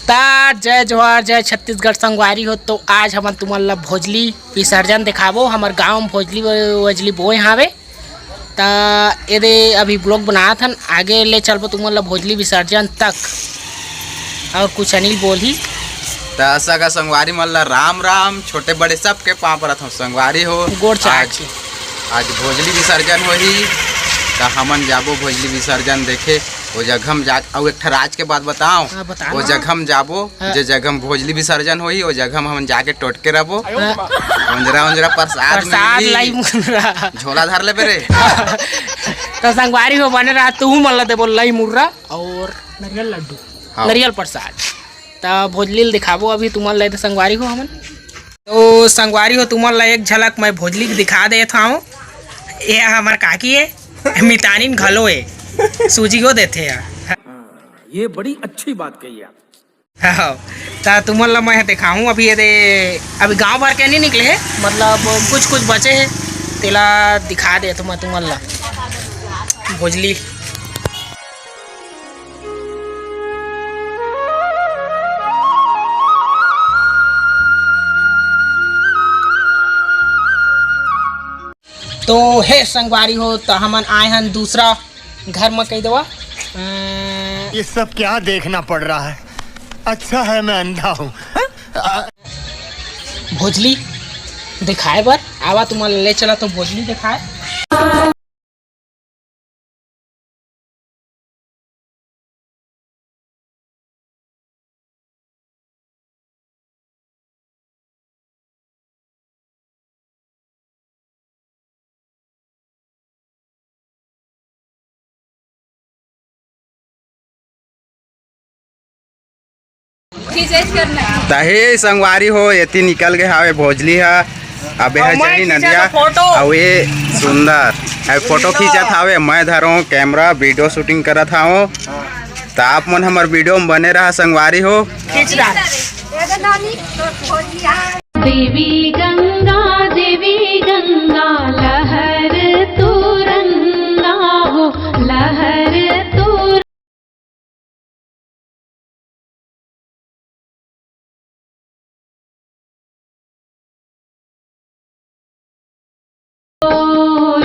जय जोहार जय छत्तीसगढ़ संगवारी हो। तो आज हम तुम्हारा भोजली विसर्जन दिखाबो। हमार गाँव में भोजली वजली बोए हावे ता ये अभी ब्लॉग बनाया था। आगे ले चलबो तुम्हारा भोजली विसर्जन तक। और कुछ अनिल बोली ऐसा का संगवारी मल्ला राम राम छोटे बड़े सबके पाँव पर हूँ संगवारी हो। आज भोजली विसर्जन हो ही तो हमन जाबो भोजली विसर्जन देखे। वो जगह में जा और एक राज के बात बताओ। वो जगह में जाबो जो जगह में भोजली विसर्जन होई वो जगह में हम जाके टोटके रहो। उंजरा प्रसाद झोला धर ले बेरे तो संगवारी हो बने रहा तू मल्ला दे बोल लाई मुर्रा और नारियल लड्डू नारियल प्रसाद। तो भोजली दिखाबो अभी तुम्हारा तो संगवारी हो हमन। तो संगवारी हो तुम्हारा एक झलक मैं भोजली दिखा देता हूँ। ये हमार काकी है मितानिन घलो है सूजी को देते हैं। ये बड़ी अच्छी बात कही आप। हाँ तो तुम्हारा मैं दिखाऊँ अभी। ये अभी गांव भर के नहीं निकले है, मतलब कुछ कुछ बचे हैं तेला दिखा दे तो मैं तुम्हारा भोजली। तो हे संगवारी हो तो हमन आए हैं दूसरा घर में कही दवा। ये सब क्या देखना पड़ रहा है। अच्छा है मैं अंधा हूँ। भोजली दिखाए बर आवा तुम्हारा ले चला तो भोजली दिखाए। तहे संगवारी हो ये निकल गए हावे भोजली है। अब है जनी नदिया और ये सुंदर है फोटो खींचत हावे। मैं धरो कैमरा वीडियो शूटिंग करत हूँ। तो आप मन हमार वीडियो में बने रहा संगवारी हो। देवी गंगा लहर तुरंगा हो लहर तुर।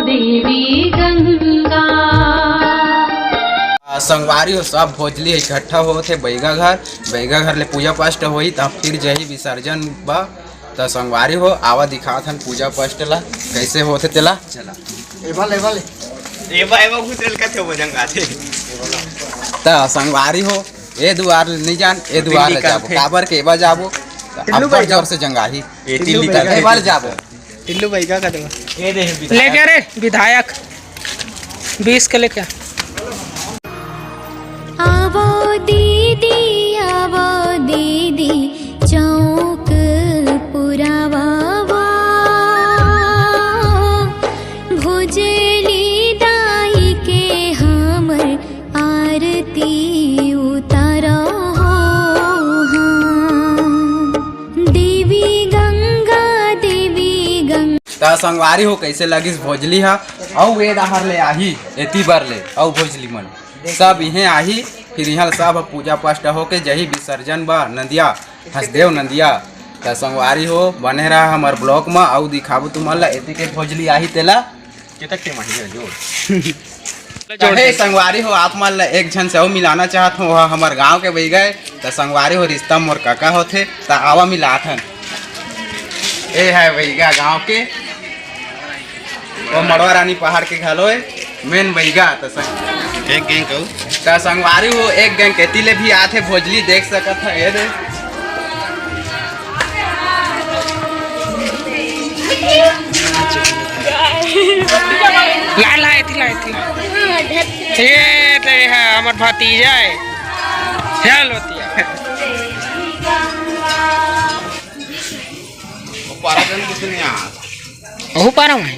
देवी गंगा संगवारी हो सब भोजली इकट्ठा होते बैगा घर ले पूजा पाठ होई तब फिर जही विसर्जन बा। तो संगवारी हो आवा दिखा थन पूजा पाठ ला कैसे होते तेला चला। तो संगवारी हो ए दुआर नहीं जान ए दुआर ले जाबो काबर के एबा जाबो अब जोर से जंगाही ए तिल्ली कर एबार जाबो टिल्लू भाई का देगा लेके रे विधायक 20 के लेके। आवो दीदी चौक पुरावा भोजली दाई के हमर आरती उतारा संगवारी हो कैसे लगी भोजली है। और वे दाहर ले आही एती बार ले और भोजली मन सब इहें आही फिर यहाँ सब पूजा पाठ होके जही विसर्जन बा नदिया हसदेव नदिया। तो संगवारी हो बने रहा हमार ब्लॉक में और दिखाबो तुम्हारा एती के भोजली आही तेला हे संगवारी हो। आप मान एक झन से मिलाना चाहत हो हमार गाँव के बह गए। तो संगवारी हो रिश्ता मोर काका होते तो आवा मिलाथन। ए है बैगा गाँव के वो मड़वा रानी पहाड़ के घलो मेन बैगा। तो एक गैंग तो संगवारी हो एक गैंग केती ले भी आथे भोजली देख सकत है। ये ला ला एती ये तो है हमर भतीजा है चल होती है। पाराजन कुछ नहीं आ ओह पारा में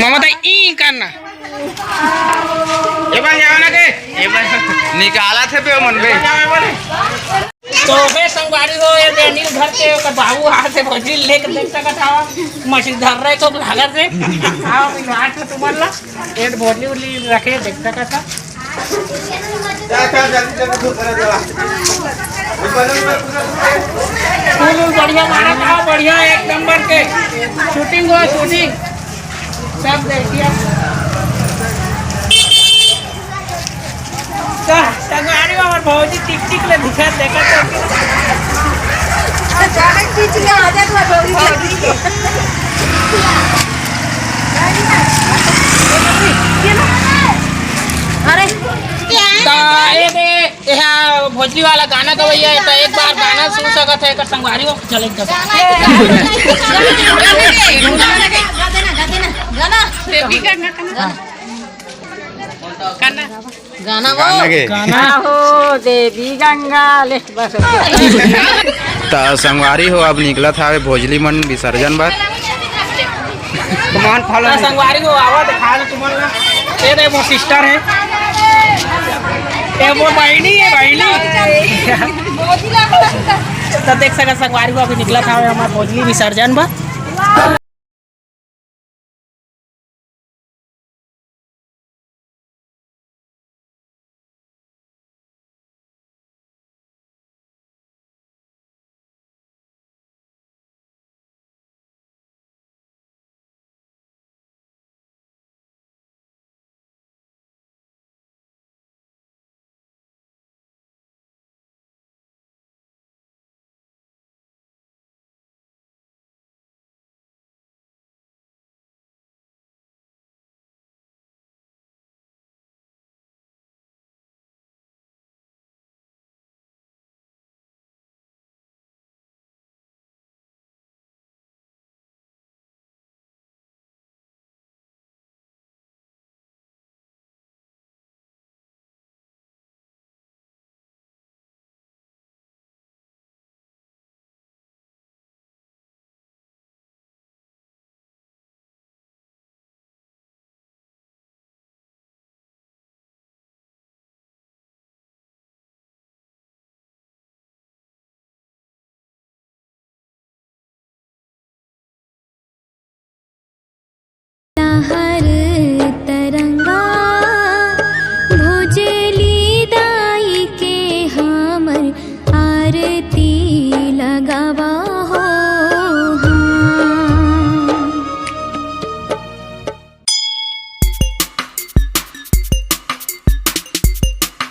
मामा तो ई करना ए भाई जाना के ए भाई निकाला थे पे मन बे तो हे संगवारी हो ये अनिल घर के ओकर बाबू हाथ से भोजली लेके देख सकत हवा मछली धर रहे को लागत से आओ हाथ में तुम्हारा ये भोजली उली रखे देख सकत है फूल बढ़िया मारा था बढ़िया एक नंबर के शूटिंग हो शूटिंग सब देखिए संगवारी और भौजी टिक टिक ले दिखा देखा भोजली वाला गाना गवैया है तो एक बार गाना सुन सकत है संगवारी हो चले गाना हो देवी गंगा ले बस तो संगवारी हो अब निकला था भोजली मन विसर्जन बार संगवारी को आवा दिखा दो तुम्हारा ये वो सिस्टर है ये वो बहनी है बहनी तो देख सका संगवारी को अभी निकला था हमारा भोजली विसर्जन बा